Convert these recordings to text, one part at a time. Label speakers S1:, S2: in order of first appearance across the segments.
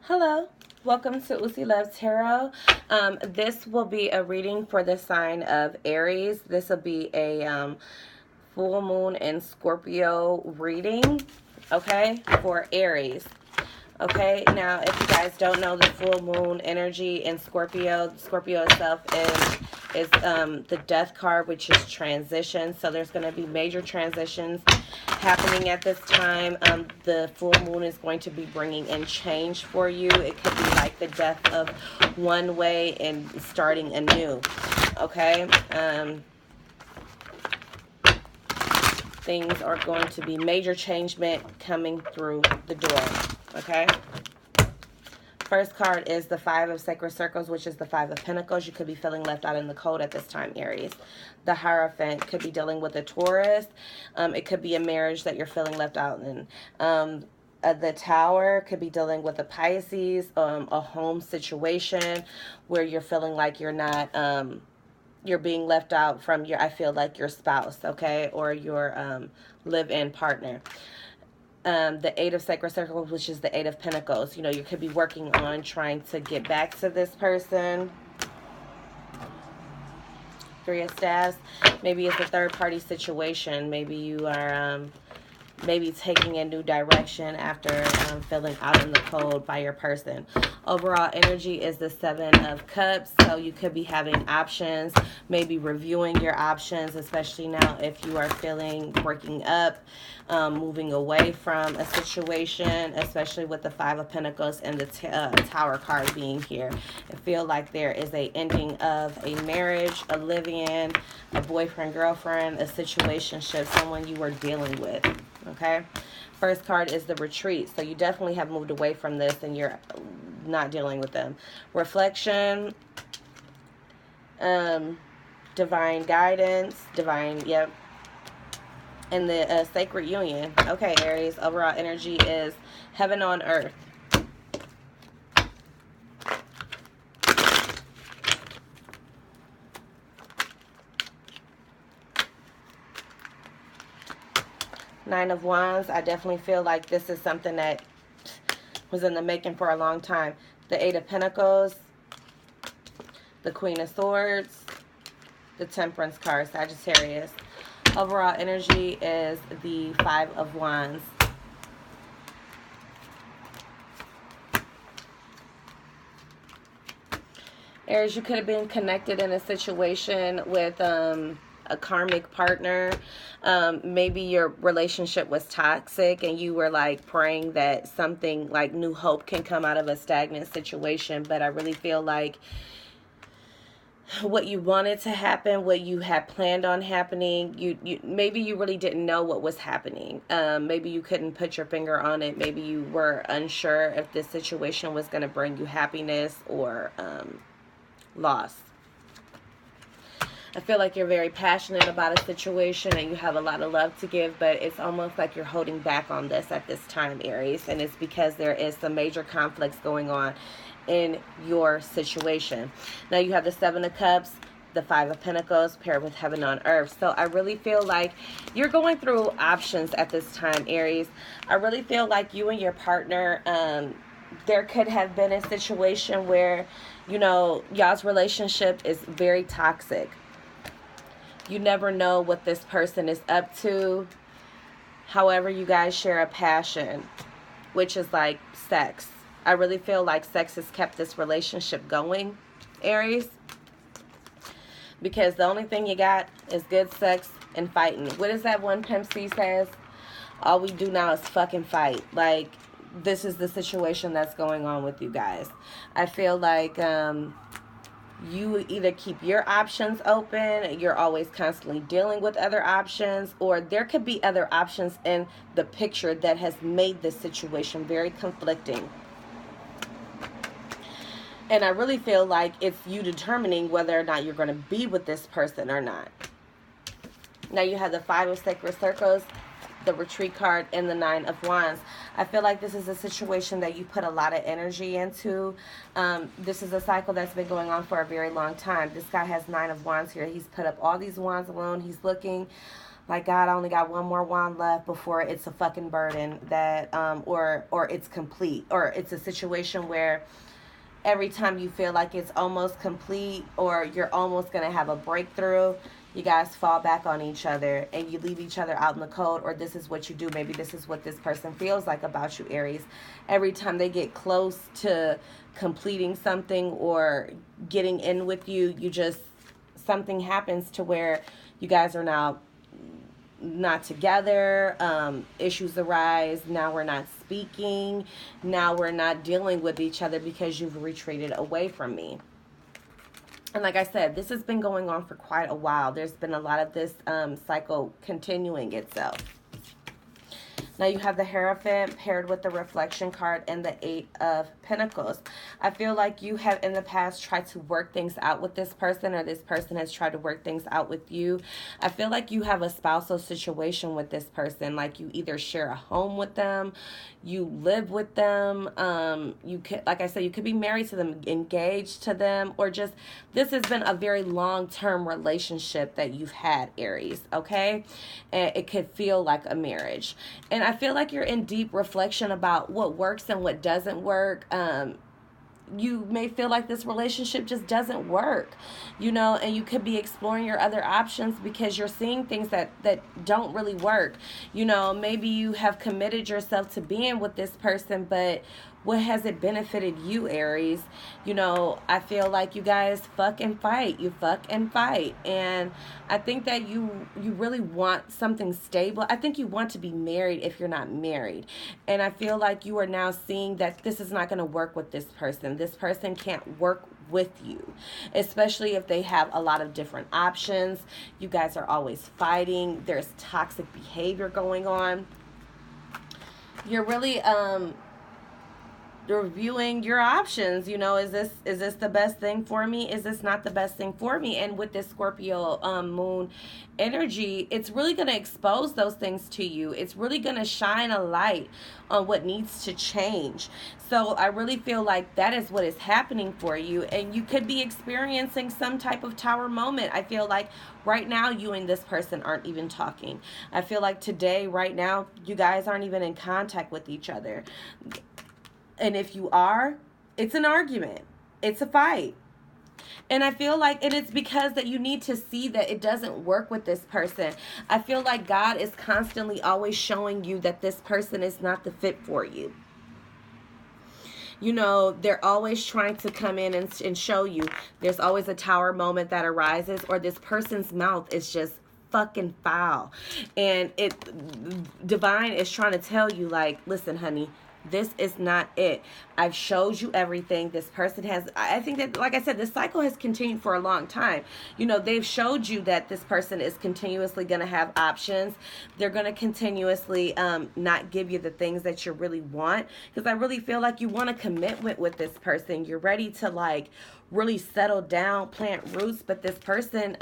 S1: Hello, welcome to Uzi Love Tarot. This will be a reading for the sign of Aries. This will be a full moon and Scorpio reading, okay, for Aries. Okay, now if you guys don't know the full moon energy in Scorpio, Scorpio itself is the death card, which is transition. So there's going to be major transitions happening at this time. The full moon is going to be bringing in change for you. It could be like the death of one way and starting anew. Okay, things are going to be major changement coming through the door. Okay. First card is the Five of Sacred Circles, which is the Five of Pentacles. You could be feeling left out in the cold at this time, Aries. The Hierophant could be dealing with a Taurus. It could be a marriage that you're feeling left out in. The Tower could be dealing with a Pisces, a home situation where you're feeling like you're not, you're being left out from your, I feel like your spouse, okay, or your live-in partner. The Eight of Sacred Circles, which is the Eight of Pentacles. You know, you could be working on trying to get back to this person. Three of Staffs. Maybe it's a third-party situation. Maybe you are maybe taking a new direction after feeling out in the cold by your person. Overall energy is the Seven of Cups, so you could be having options, maybe reviewing your options, especially now if you are feeling breaking up, moving away from a situation, especially with the Five of Pentacles and the Tower card being here. I feel like there is a ending of a marriage, a live-in, a boyfriend, girlfriend, a situationship, someone you were dealing with. Okay, first card is the Retreat, so you definitely have moved away from this and you're not dealing with them. Reflection, divine guidance, yep, and the Sacred Union. Okay, Aries, overall energy is heaven on earth. Nine of Wands, I definitely feel like this is something that was in the making for a long time. The Eight of Pentacles, the Queen of Swords, the Temperance card, Sagittarius. Overall energy is the Five of Wands. Aries, you could have been connected in a situation with a karmic partner. Maybe your relationship was toxic and you were like praying that something like new hope can come out of a stagnant situation. But I really feel like what you wanted to happen, what you had planned on happening, maybe you really didn't know what was happening. Maybe you couldn't put your finger on it. Maybe you were unsure if this situation was going to bring you happiness or loss. I feel like you're very passionate about a situation and you have a lot of love to give, but it's almost like you're holding back on this at this time, Aries, and it's because there is some major conflicts going on in your situation. Now you have the Seven of Cups, the Five of Pentacles paired with heaven on earth. So I really feel like you're going through options at this time, Aries. I really feel like you and your partner, there could have been a situation where, you know, y'all's relationship is very toxic. You never know what this person is up to. However, you guys share a passion, which is like sex. I really feel like sex has kept this relationship going, Aries. Because the only thing you got is good sex and fighting. What is that one Pimp C says? All we do now is fucking fight. Like, this is the situation that's going on with you guys. I feel like you either keep your options open, you're always constantly dealing with other options, or there could be other options in the picture that has made this situation very conflicting. And I really feel like it's you determining whether or not you're going to be with this person or not. Now you have the Five of Sacred Circles, the Retreat card, and the Nine of Wands. I feel like this is a situation that you put a lot of energy into. This is a cycle that's been going on for a very long time. This guy has Nine of Wands here. He's put up all these wands alone. He's looking Like, God, I only got one more wand left before it's a fucking burden that, or it's complete, or it's a situation where every time you feel like it's almost complete or you're almost going to have a breakthrough, you guys fall back on each other and you leave each other out in the cold, or this is what you do. Maybe this is what this person feels like about you, Aries. Every time they get close to completing something or getting in with you, you just, something happens to where you guys are now not together. Issues arise. Now we're not speaking. Now we're not dealing with each other because you've retreated away from me. And like I said, this has been going on for quite a while. There's been a lot of this cycle continuing itself. Now you have the Hierophant paired with the Reflection card and the Eight of Pentacles. I feel like you have in the past tried to work things out with this person, or this person has tried to work things out with you. I feel like you have a spousal situation with this person. Like you either share a home with them, you live with them, you could, like I said, you could be married to them, engaged to them, or just this has been a very long-term relationship that you've had, Aries, okay? And it could feel like a marriage. And I feel like you're in deep reflection about what works and what doesn't work. You may feel like this relationship just doesn't work, and you could be exploring your other options because you're seeing things that don't really work. Maybe you have committed yourself to being with this person, but what has it benefited you, Aries? I feel like you guys fuck and fight. You fuck and fight. And I think that you really want something stable. I think you want to be married if you're not married. And I feel like you are now seeing that this is not going to work with this person. This person can't work with you, especially if they have a lot of different options. You guys are always fighting. There's toxic behavior going on. You're really reviewing your options. Is this the best thing for me? Is this not the best thing for me? And with this Scorpio moon energy, it's really going to expose those things to you. It's really going to shine a light on what needs to change. So I really feel like that is what is happening for you, and you could be experiencing some type of tower moment. I feel like right now you and this person aren't even talking. I feel like today, right now, you guys aren't even in contact with each other. And if you are, it's an argument. It's a fight. And I feel like, and it's because that you need to see that it doesn't work with this person. I feel like God is constantly always showing you that this person is not the fit for you. They're always trying to come in and show you. There's always a tower moment that arises, or this person's mouth is just fucking foul. And divine is trying to tell you, like, listen, honey, this is not it. I've showed you everything. This person has, I think that, like I said, this cycle has continued for a long time. They've showed you that this person is continuously going to have options. They're going to continuously not give you the things that you really want. Because I really feel like you want a commitment with this person. You're ready to, like, really settle down, plant roots. But this person,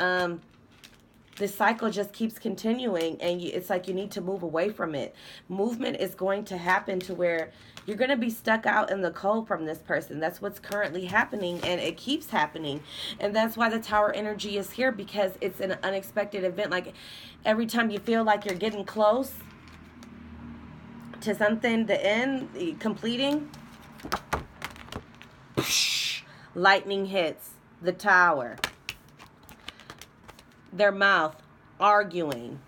S1: this cycle just keeps continuing, and it's like you need to move away from it. Movement is going to happen to where you're going to be stuck out in the cold from this person. That's what's currently happening, and it keeps happening. And that's why the tower energy is here, because it's an unexpected event. Like every time you feel like you're getting close to something, the end, completing, lightning hits the tower. Their mouth, arguing,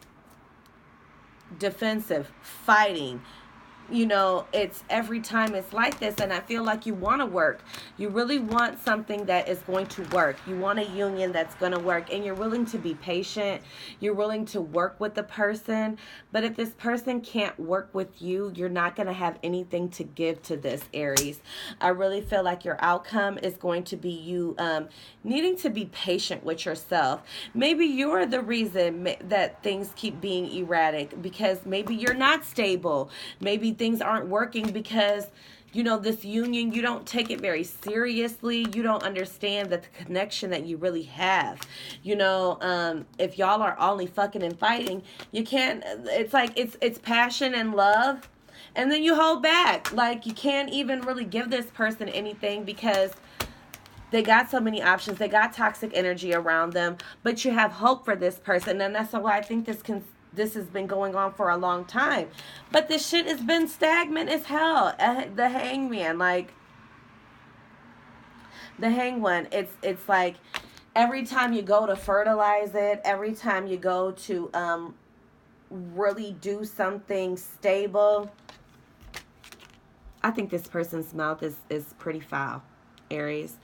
S1: defensive, fighting. It's every time it's like this, and I feel like you want to work. You really want something that is going to work. You want a union that's going to work, and you're willing to be patient. You're willing to work with the person, but if this person can't work with you, you're not going to have anything to give to this, Aries. I really feel like your outcome is going to be you needing to be patient with yourself. Maybe you're the reason that things keep being erratic, because maybe you're not stable. Maybe things aren't working because this union, you don't take it very seriously. You don't understand that the connection that you really have. If y'all are only fucking and fighting, you can't, it's like it's passion and love, and then you hold back. Like you can't even really give this person anything because they got so many options. They got toxic energy around them, but you have hope for this person, and that's why I think this has been going on for a long time. But this shit has been stagnant as hell. The hangman, like the hang one, it's like every time you go to fertilize it, every time you go to really do something stable, I think this person's mouth is pretty foul, Aries.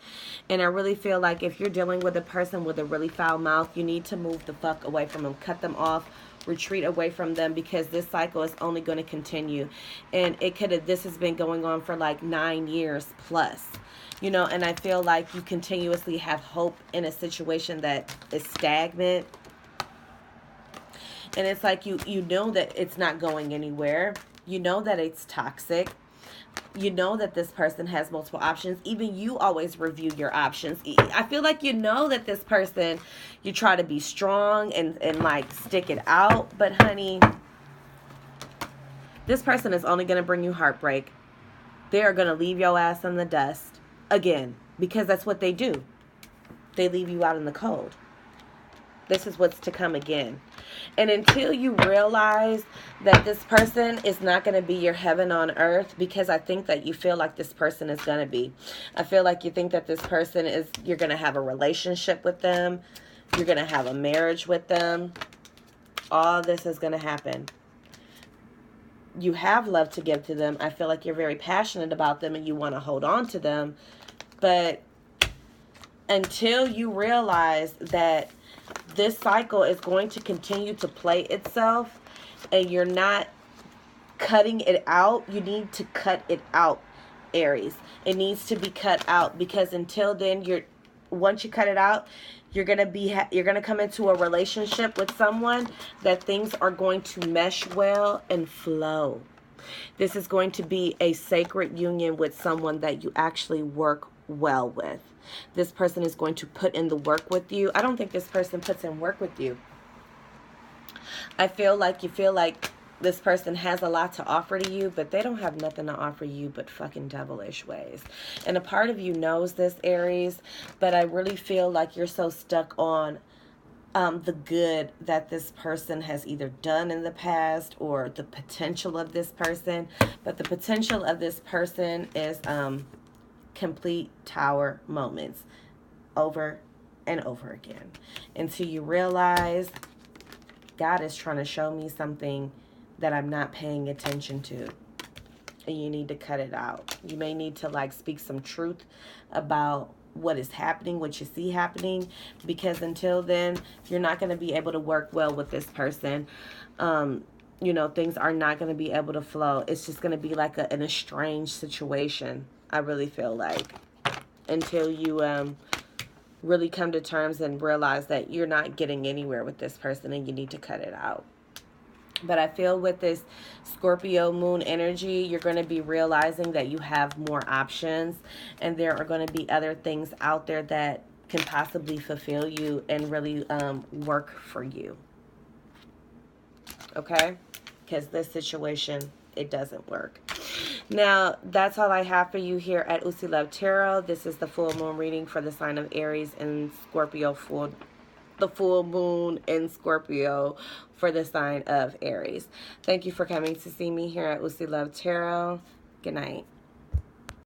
S1: And I really feel like if you're dealing with a person with a really foul mouth, you need to move the fuck away from them. Cut them off. Retreat away from them, because this cycle is only going to continue. And this has been going on for like 9 years plus. You know, and I feel like you continuously have hope in a situation that is stagnant. And it's like you know that it's not going anywhere. You know that it's toxic. You know that this person has multiple options. Even you always review your options. I feel like you know that this person, you try to be strong and like stick it out. But honey, this person is only going to bring you heartbreak. They are going to leave your ass in the dust again, because that's what they do. They leave you out in the cold. This is what's to come again. And until you realize that this person is not going to be your heaven on earth, because I think that you feel like this person is going to be. I feel like you think that this person is, you're going to have a relationship with them. You're going to have a marriage with them. All this is going to happen. You have love to give to them. I feel like you're very passionate about them and you want to hold on to them. But until you realize that this cycle is going to continue to play itself and you're not cutting it out, you need to cut it out, Aries. It needs to be cut out, because until then, once you cut it out, you're going to come into a relationship with someone that things are going to mesh well and flow. This is going to be a sacred union with someone that you actually work well with. This person is going to put in the work with you. I don't think this person puts in work with you. I feel like you feel like this person has a lot to offer to you, but they don't have nothing to offer you but fucking devilish ways. And a part of you knows this, Aries, but I really feel like you're so stuck on the good that this person has either done in the past, or the potential of this person. But the potential of this person is complete tower moments over and over again, until you realize God is trying to show me something that I'm not paying attention to, and you need to cut it out. You may need to like speak some truth about what is happening, what you see happening, because until then, you're not going to be able to work well with this person. You know, things are not going to be able to flow. It's just going to be like an estranged situation, I really feel like, until you really come to terms and realize that you're not getting anywhere with this person and you need to cut it out. But I feel with this Scorpio moon energy, you're going to be realizing that you have more options, and there are going to be other things out there that can possibly fulfill you and really work for you. Okay? Because this situation, it doesn't work. Now, that's all I have for you here at Usi Love Tarot. This is the full moon reading for the sign of Aries and Scorpio, the full moon in Scorpio for the sign of Aries. Thank you for coming to see me here at Usi Love Tarot. Good night.